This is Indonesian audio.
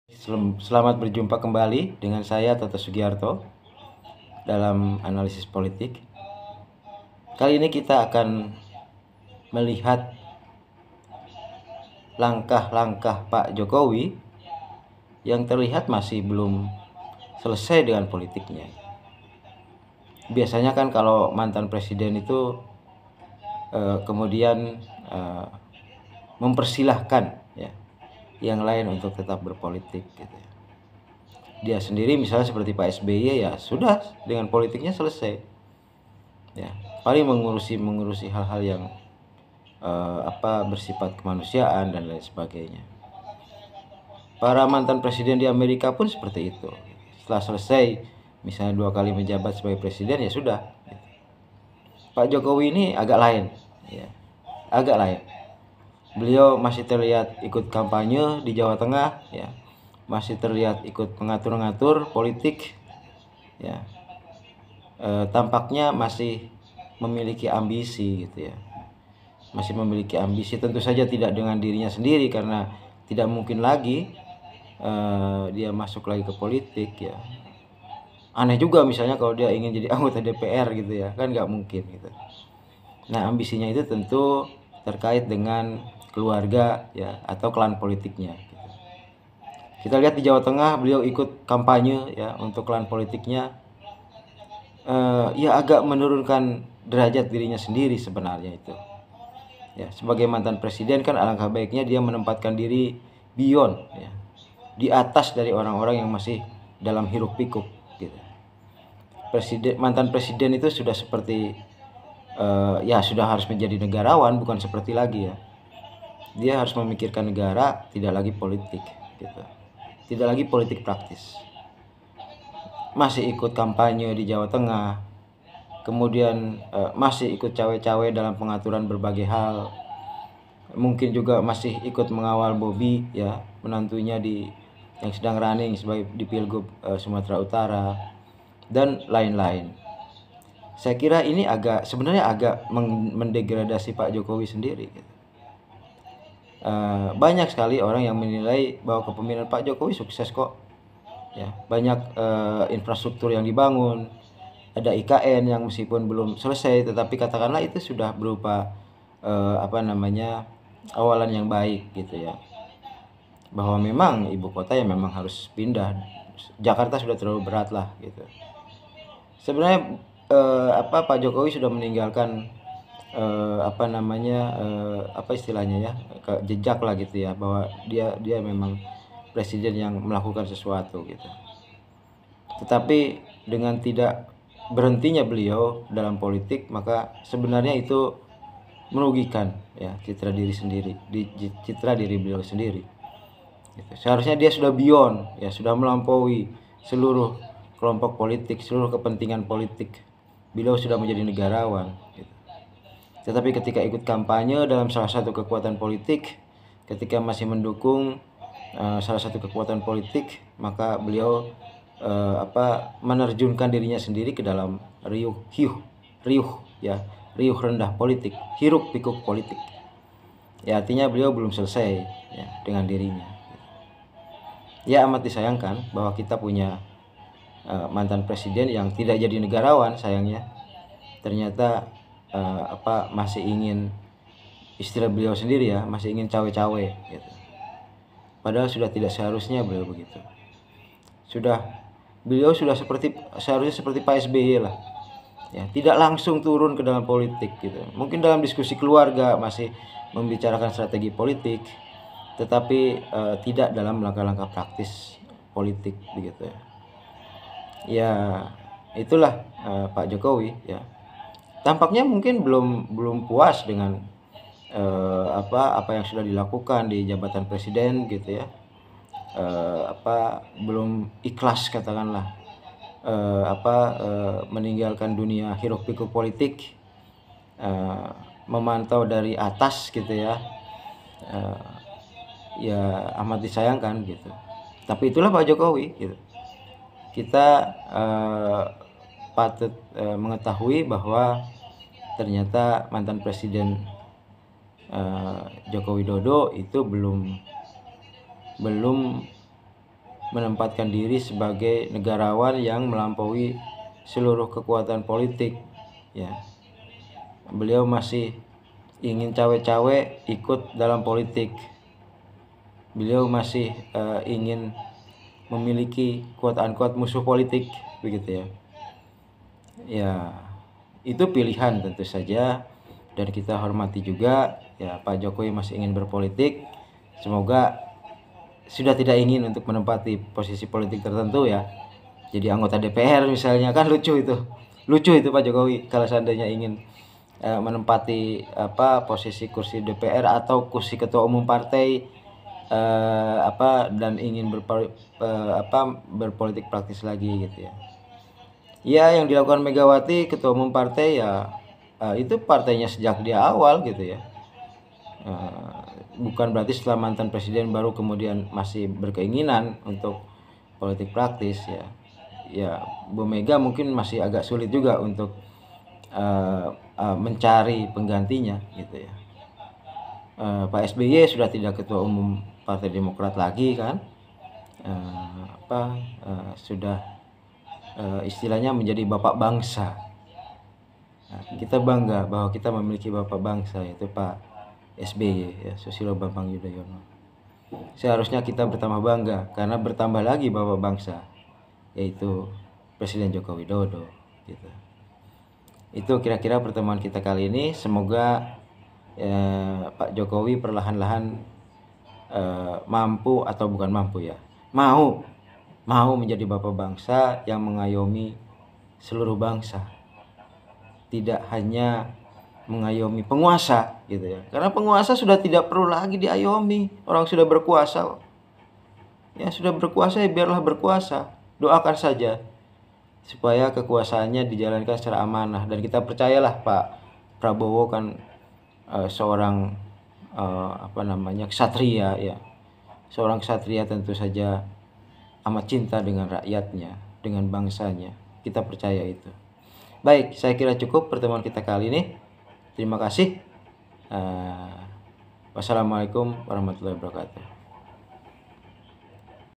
Selamat berjumpa kembali dengan saya Toto Sugiarto dalam analisis politik. Kali ini kita akan melihat langkah-langkah Pak Jokowi yang terlihat masih belum selesai dengan politiknya. Biasanya kan kalau mantan presiden itu kemudian mempersilahkan ya yang lain untuk tetap berpolitik gitu. Dia sendiri misalnya seperti Pak SBY ya sudah dengan politiknya selesai ya, paling mengurusi hal-hal yang bersifat kemanusiaan dan lain sebagainya. Para mantan presiden di Amerika pun seperti itu, setelah selesai misalnya 2 kali menjabat sebagai presiden ya sudah. Pak Jokowi ini agak lain ya, agak lain. Beliau masih terlihat ikut kampanye di Jawa Tengah ya, masih terlihat ikut mengatur-ngatur politik ya, tampaknya masih memiliki ambisi gitu ya, masih memiliki ambisi. Tentu saja tidak dengan dirinya sendiri karena tidak mungkin lagi dia masuk lagi ke politik ya. Aneh juga misalnya kalau dia ingin jadi anggota DPR gitu ya, kan nggak mungkin gitu. Nah ambisinya itu tentu terkait dengan keluarga ya atau klan politiknya gitu. Kita lihat di Jawa Tengah beliau ikut kampanye ya untuk klan politiknya. Ya agak menurunkan derajat dirinya sendiri sebenarnya itu ya. Sebagai mantan presiden kan alangkah baiknya dia menempatkan diri beyond ya, di atas dari orang-orang yang masih dalam hiruk pikuk gitu. Mantan presiden itu sudah seperti ya sudah harus menjadi negarawan, bukan seperti lagi ya. Dia harus memikirkan negara, tidak lagi politik gitu. Tidak lagi politik praktis. Masih ikut kampanye di Jawa Tengah, kemudian masih ikut cawe-cawe dalam pengaturan berbagai hal, mungkin juga masih ikut mengawal Bobi ya, menantunya yang sedang running sebagai di Pilgub Sumatera Utara dan lain-lain. Saya kira ini sebenarnya agak mendegradasi Pak Jokowi sendiri gitu. Banyak sekali orang yang menilai bahwa kepemimpinan Pak Jokowi sukses kok ya, banyak infrastruktur yang dibangun, ada IKN yang meskipun belum selesai tetapi katakanlah itu sudah berupa awalan yang baik gitu ya, bahwa memang ibu kota yang memang harus pindah, Jakarta sudah terlalu berat lah gitu. Sebenarnya Pak Jokowi sudah meninggalkan jejak lah gitu ya, bahwa dia memang presiden yang melakukan sesuatu gitu. Tetapi dengan tidak berhentinya beliau dalam politik, maka sebenarnya itu merugikan ya citra diri beliau sendiri gitu. Seharusnya dia sudah beyond ya, sudah melampaui seluruh kelompok politik, seluruh kepentingan politik. Beliau sudah menjadi negarawan gitu. Tetapi ketika ikut kampanye dalam salah satu kekuatan politik, ketika masih mendukung salah satu kekuatan politik, maka beliau menerjunkan dirinya sendiri ke dalam riuh rendah politik, hiruk pikuk politik ya. Artinya beliau belum selesai ya dengan dirinya. Ya amat disayangkan bahwa kita punya mantan presiden yang tidak jadi negarawan, sayangnya. Ternyata masih ingin, istilah beliau sendiri ya, masih ingin cawe-cawe gitu. Padahal sudah tidak seharusnya beliau begitu. Beliau sudah seharusnya seperti Pak SBY lah ya, tidak langsung turun ke dalam politik gitu. Mungkin dalam diskusi keluarga masih membicarakan strategi politik, tetapi tidak dalam langkah-langkah praktis politik begitu ya. Ya itulah Pak Jokowi ya. Tampaknya mungkin belum puas dengan apa yang sudah dilakukan di jabatan presiden gitu ya. Belum ikhlas katakanlah meninggalkan dunia hiruk pikuk politik, memantau dari atas gitu ya. Ya amat disayangkan gitu. Tapi itulah Pak Jokowi gitu. Kita patut mengetahui bahwa ternyata mantan presiden Joko Widodo itu belum menempatkan diri sebagai negarawan yang melampaui seluruh kekuatan politik, ya. Beliau masih ingin cawe-cawe ikut dalam politik. Beliau masih ingin memiliki quote-unquote musuh politik, begitu ya. Ya, itu pilihan tentu saja, dan kita hormati juga ya. Pak Jokowi masih ingin berpolitik, semoga sudah tidak ingin untuk menempati posisi politik tertentu ya. Jadi anggota DPR misalnya, kan lucu itu Pak Jokowi kalau seandainya ingin menempati posisi kursi DPR atau kursi ketua umum partai dan ingin berpolitik praktis lagi gitu ya. Ya, yang dilakukan Megawati ketua umum partai ya itu partainya sejak dia awal gitu ya. Bukan berarti setelah mantan presiden baru kemudian masih berkeinginan untuk politik praktis ya. Ya, Bu Mega mungkin masih agak sulit juga untuk mencari penggantinya gitu ya. Pak SBY sudah tidak ketua umum Partai Demokrat lagi kan, sudah istilahnya menjadi bapak bangsa. Nah, kita bangga bahwa kita memiliki bapak bangsa, yaitu Pak SBY ya, Susilo Bambang Yudhoyono. Seharusnya kita bertambah bangga karena bertambah lagi bapak bangsa, yaitu Presiden Joko Widodo gitu. Itu kira-kira pertemuan kita kali ini. Semoga Pak Jokowi perlahan-lahan mampu, atau bukan mampu ya, mau menjadi bapak bangsa yang mengayomi seluruh bangsa, tidak hanya mengayomi penguasa gitu ya. Karena penguasa sudah tidak perlu lagi diayomi, orang sudah berkuasa. Ya, sudah berkuasa ya biarlah berkuasa. Doakan saja supaya kekuasaannya dijalankan secara amanah, dan kita percayalah Pak Prabowo kan seorang ksatria ya. Seorang ksatria tentu saja amat cinta dengan rakyatnya, dengan bangsanya. Kita percaya itu. Baik, saya kira cukup pertemuan kita kali ini. Terima kasih. Wassalamualaikum warahmatullahi wabarakatuh.